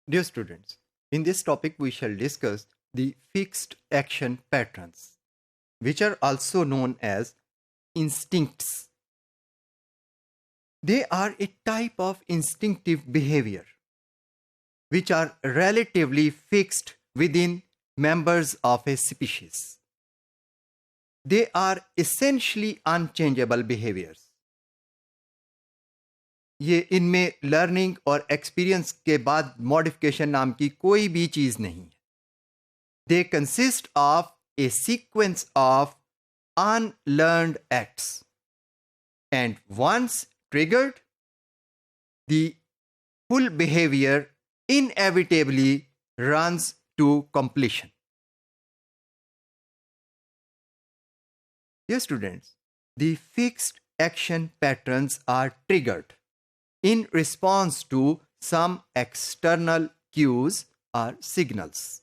Dear students, in this topic we shall discuss the fixed action patterns, which are also known as instincts. They are a type of instinctive behavior which are relatively fixed within members of a species. They are essentially unchangeable behaviors. ये इनमें learning और experience के बाद modification नाम की कोई भी चीज नहीं है. They consist of a sequence of unlearned acts, and once triggered, the full behavior inevitably runs to completion. Dear students, the fixed action patterns are triggered in response to some external cues or signals.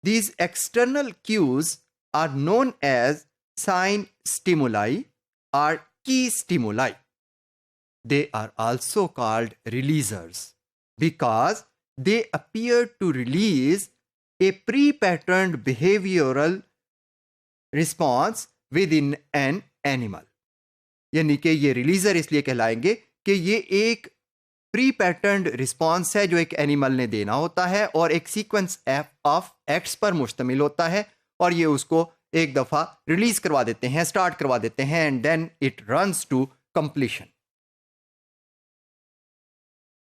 These external cues are known as sign stimuli or key stimuli. They are also called releasers because they appear to release a pre-patterned behavioral response within an animal. यानी कि ये रिलीजर इसलिए कहलाएंगे कि ये एक pre पैटर्न्ड response है जो एक एनिमल ने देना होता है और एक सीक्वेंस ऑफ एक्ट्स पर मुश्तमिल होता है और ये उसको एक दफा रिलीज करवा देते हैं, स्टार्ट करवा देते हैं, and then it runs to completion.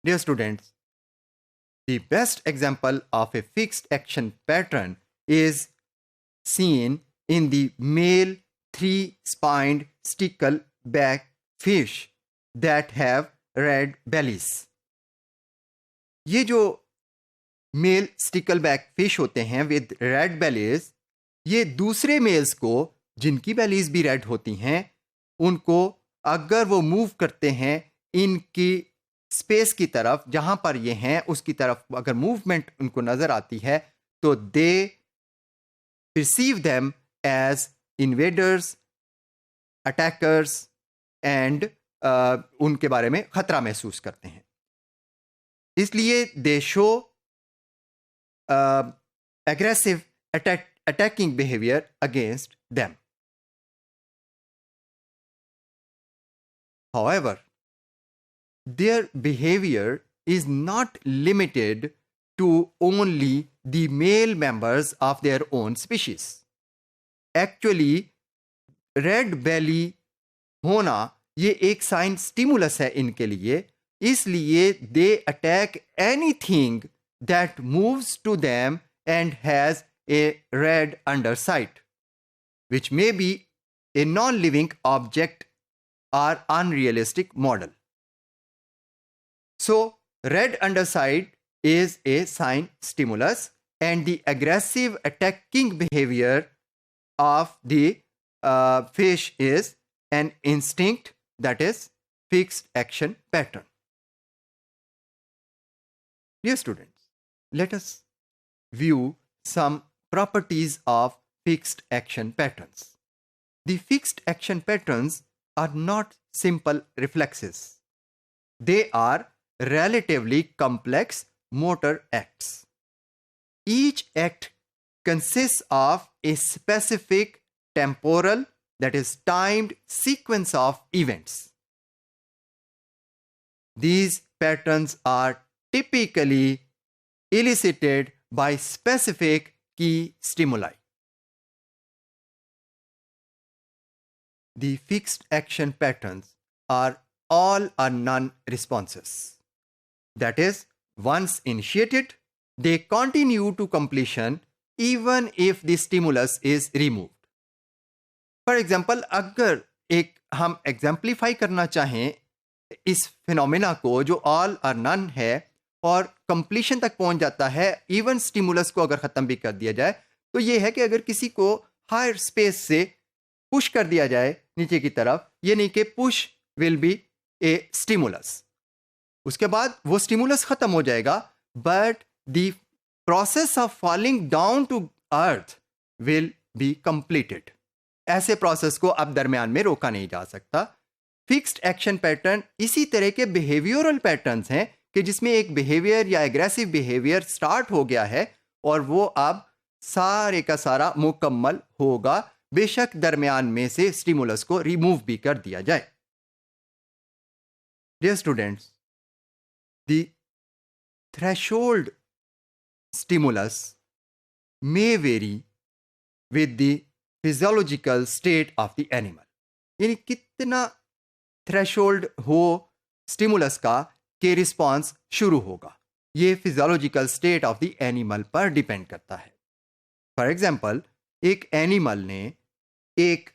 Dear students, the best example of a fixed action pattern is seen in the male three-spined stickleback fish that have red bellies. ये जो मेल स्टिकलबैक फिश होते हैं with red बेलीज, ये दूसरे mails को जिनकी बेलीज भी red होती हैं उनको अगर वो मूव करते हैं इनकी स्पेस की तरफ जहां पर ये हैं उसकी तरफ अगर मूवमेंट उनको नजर आती है तो दे perceive them as invaders, attackers and उनके बारे में खतरा महसूस करते हैं. इसलिए they show aggressive attacking behavior against them. However, their behavior is not limited to only the male members of their own species. Actually, red belly होना ये एक साइन स्टिमुलस है इनके लिए, इसलिए they attack anything that moves to them and has a red underside, which may be a non-living object or unrealistic model. So, red underside is a sign stimulus and the aggressive attacking behavior of the fish is an instinct, that is fixed action pattern. Dear students, let us view some properties of fixed action patterns. The fixed action patterns are not simple reflexes. They are relatively complex motor acts. Each act consists of a specific temporal, that is timed sequence of events. These patterns are typically elicited by specific key stimuli. The fixed action patterns are all or none responses. That is, once initiated, they continue to completion even if the stimulus is removed. For example, अगर एक हम exemplify करना चाहें इस phenomena को जो all और none है और कंप्लीशन तक पहुंच जाता है इवन स्टिमुलस को अगर ख़त्म भी कर दिया जाए, तो ये है कि अगर किसी को हायर स्पेस से पुश कर दिया जाए नीचे की तरफ, ये नहीं कि push will be a stimulus, उसके बाद वो स्टिमुलस खत्म हो जाएगा, but the process of falling down to earth will be completed. ऐसे प्रोसेस को अब दरमियान में रोका नहीं जा सकता. फिक्स्ड एक्शन पैटर्न इसी तरह के बिहेवियरल पैटर्न्स हैं कि जिसमें एक बिहेवियर या एग्रेसिव बिहेवियर स्टार्ट हो गया है और वो अब सारे का सारा मुकम्मल होगा, बेशक दरमियान में से स्टिमुलस को रिमूव भी कर दिया जाए। Dear students, the threshold stimulus may vary with the physiological state of the animal. यानी कितना थ्रेशोल्ड हो स्टिमुलस का के रिस्पॉन्स शुरू होगा, ये physiological state of the animal पर डिपेंड करता है। फॉर एग्जाम्पल, एक एनिमल ने एक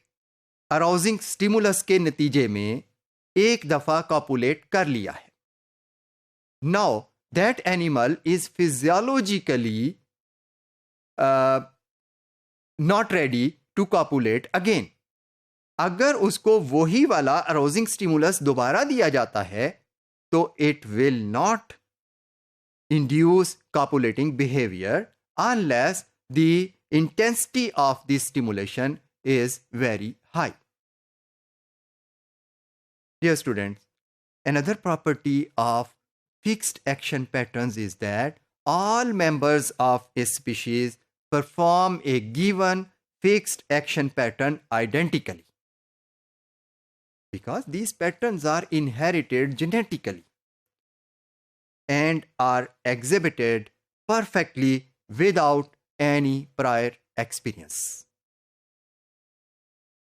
अराउजिंग स्टिमुलस के नतीजे में एक दफा कॉपुलेट कर लिया है। Now that animal is physiologically not ready to copulate again. अगर उसको वही वाला अराउजिंग स्टिमुलस दोबारा दिया जाता है तो it will not induce copulating behavior unless the intensity of the stimulation is very high. Dear students, another property of fixed action patterns is that all members of a species perform a given fixed action pattern identically, because these patterns are inherited genetically and are exhibited perfectly without any prior experience.